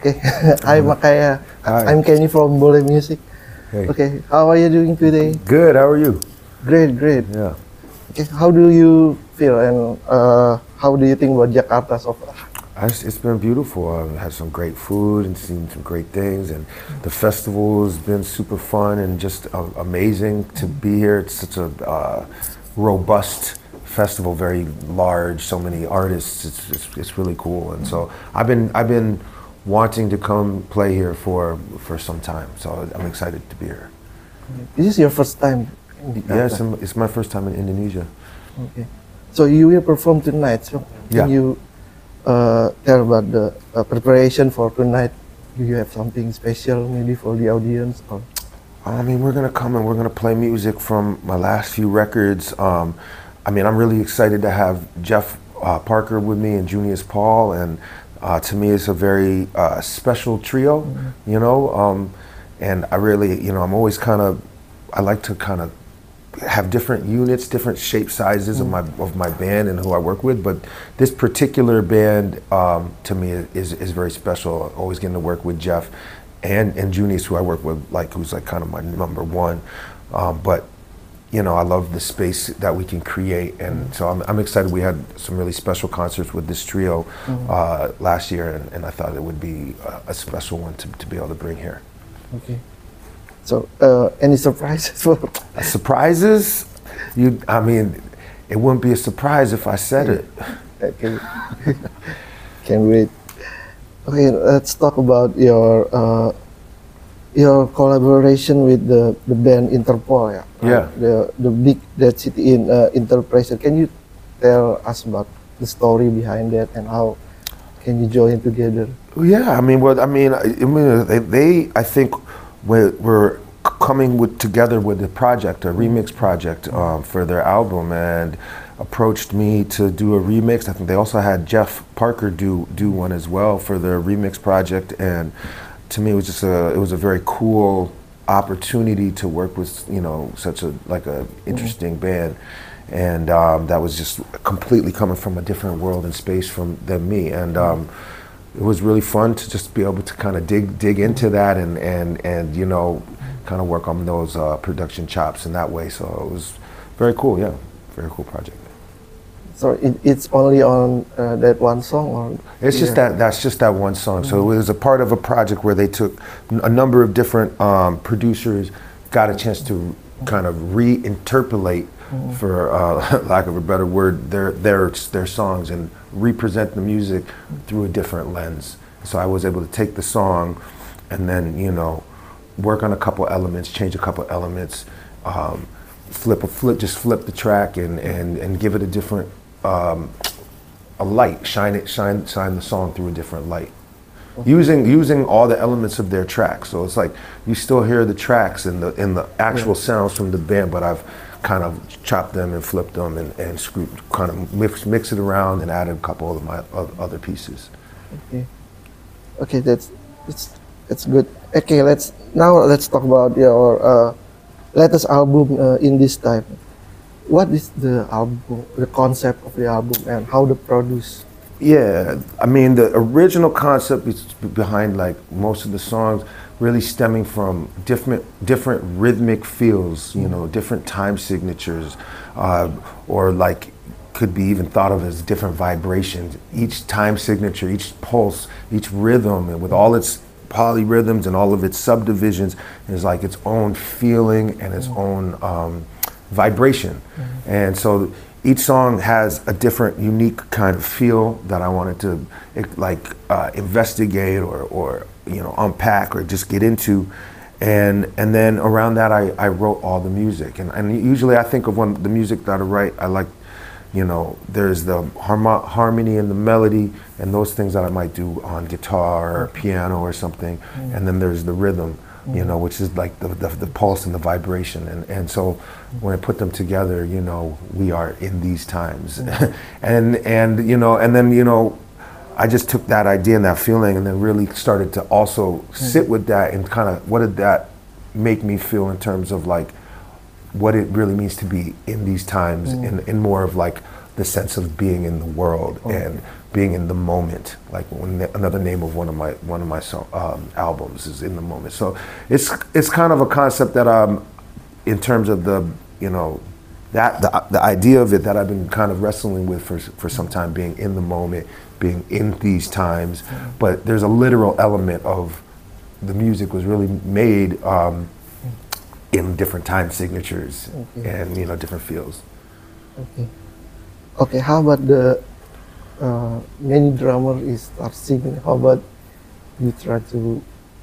Okay. Hi, Makaya. Hi. I'm Kenny from Boleh Music. Hey. Okay, how are you doing today? Good. How are you? Great, great. Yeah. Okay, how do you feel and how do you think about Jakarta so far? It's been beautiful. I've had some great food and seen some great things, and the festival has been super fun and just amazing to be here. It's such a robust festival, very large, so many artists. It's really cool, and so I've been wanting to come play here for some time. So I'm excited to be here. This is your first time in Jakarta? Yes, it's my first time in Indonesia. Okay. So you will perform tonight. So can you tell about the preparation for tonight? Do you have something special maybe for the audience? Or? I mean, we're gonna come and we're gonna play music from my last few records. I mean, I'm really excited to have Jeff Parker with me and Junius Paul, and to me, it's a very special trio, you know. And I really, you know, I'm always I like to kind of have different units, different shape sizes of my band and who I work with. But this particular band, to me, is very special. Always getting to work with Jeff and Junius, who I work with, who's kind of my number one. But you know, I love the space that we can create, and so I'm excited. We had some really special concerts with this trio last year, and I thought it would be a special one to be able to bring here. Okay. So, any surprises for surprises? I mean, it wouldn't be a surprise if I said it. Okay. Can't wait. Okay, let's talk about your collaboration with the band Interpol. Yeah. The big Dead City in Interpol. Can you tell us about the story behind that and how can you join together? Yeah, I mean, they I think we're coming together with a project, a remix project for their album, and approached me to do a remix. I think they also had Jeff Parker do one as well for their remix project, and to me it was just it was a very cool opportunity to work with, you know, such a interesting band, and that was just completely coming from a different world and space than me, and it was really fun to just be able to kind of dig into that and you know, kind of work on those production chops in that way. So it was very cool. Yeah, very cool project. So it's only on that one song, or it's just that's just that one song. So it was a part of a project where they took a number of different producers, got a chance to kind of reinterpolate, for lack of a better word, their songs and represent the music through a different lens. So I was able to take the song and then, you know, work on a couple elements, change a couple elements, just flip the track and give it a different a light, shine the song through a different light. Using all the elements of their track. So it's like you still hear the tracks and the actual sounds from the band, but I've kind of chopped them and flipped them and screwed, kind of mix it around and added a couple of my other pieces. Okay, that's good. Okay, let's talk about your latest album, In This Time. What is the album, the concept of the album, and how the produce? Yeah, I mean, the original concept is behind like most of the songs, really stemming from different rhythmic feels, you know, different time signatures, or like could be even thought of as different vibrations. Each time signature, each pulse, each rhythm, and with all its polyrhythms and all of its subdivisions, is like its own feeling and its own vibration. And so each song has a different, unique kind of feel that I wanted to investigate or you know, unpack or just get into, and then around that I wrote all the music. And usually I think of the music that I write, I like, you know, there's the harmony and the melody and those things that I might do on guitar or piano or something, and then there's the rhythm, you know, which is like the pulse and the vibration, and so when I put them together, you know, we are in these times, and you know, and then, you know, I just took that idea and that feeling and then really started to also sit with that and kind of, what did that make me feel in terms of like what it really means to be in these times, in more of like the sense of being in the world and being in the moment. Like another name of one of my albums is In the Moment. So it's kind of a concept that in terms of the the idea of it that I've been kind of wrestling with for some time, being in the moment, being in these times. But there's a literal element of the music was really made in different time signatures and different feels. Okay. Okay. How about the many drummer is start singing? How about you try to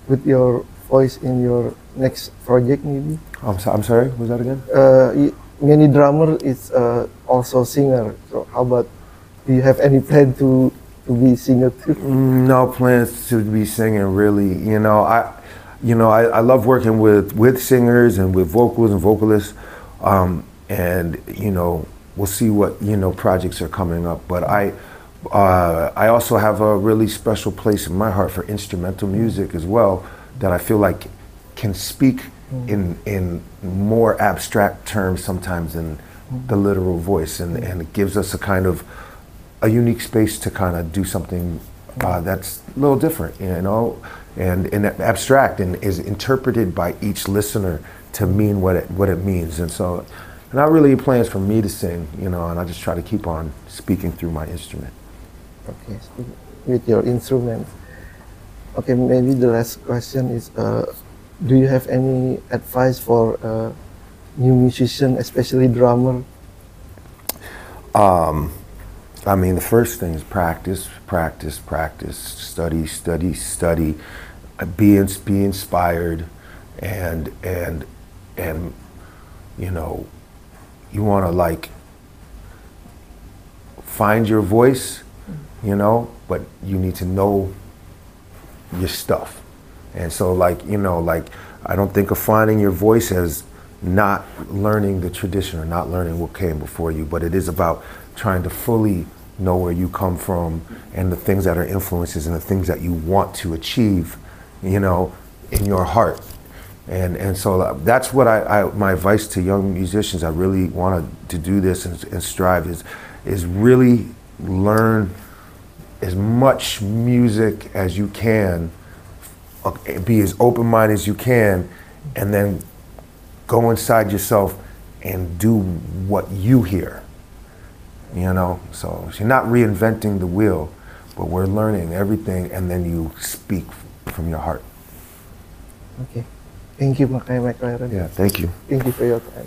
put your voice in your next project maybe? I'm sorry. What was that again? Many drummer is also singer. So how about, do you have any plan to be singer too? No plans to be singing really. I love working with singers and with vocals and vocalists, and we'll see what projects are coming up. But I also have a really special place in my heart for instrumental music as well, that I feel like can speak in more abstract terms sometimes than the literal voice, and it gives us a unique space to kind of do something that's a little different, and abstract, and is interpreted by each listener to mean what it means. And so, not really plans for me to sing, and I just try to keep on speaking through my instrument. Okay, with your instrument. Okay, maybe the last question is, do you have any advice for new musician, especially drummer? I mean, the first thing is practice, practice, practice, study, study, study, be inspired, and you want to find your voice, but you need to know your stuff. And so I don't think of finding your voice as not learning the tradition or not learning what came before you, but it is about trying to fully know where you come from and the things that are influences and the things that you want to achieve, in your heart. And so that's what my advice to young musicians. I really want to do this and strive is really learn as much music as you can, be as open-minded as you can, and then go inside yourself and do what you hear. So you're not reinventing the wheel, but we're learning everything, and then you speak from your heart. Okay. Thank you, McCraven. Yeah, thank you. Thank you for your time.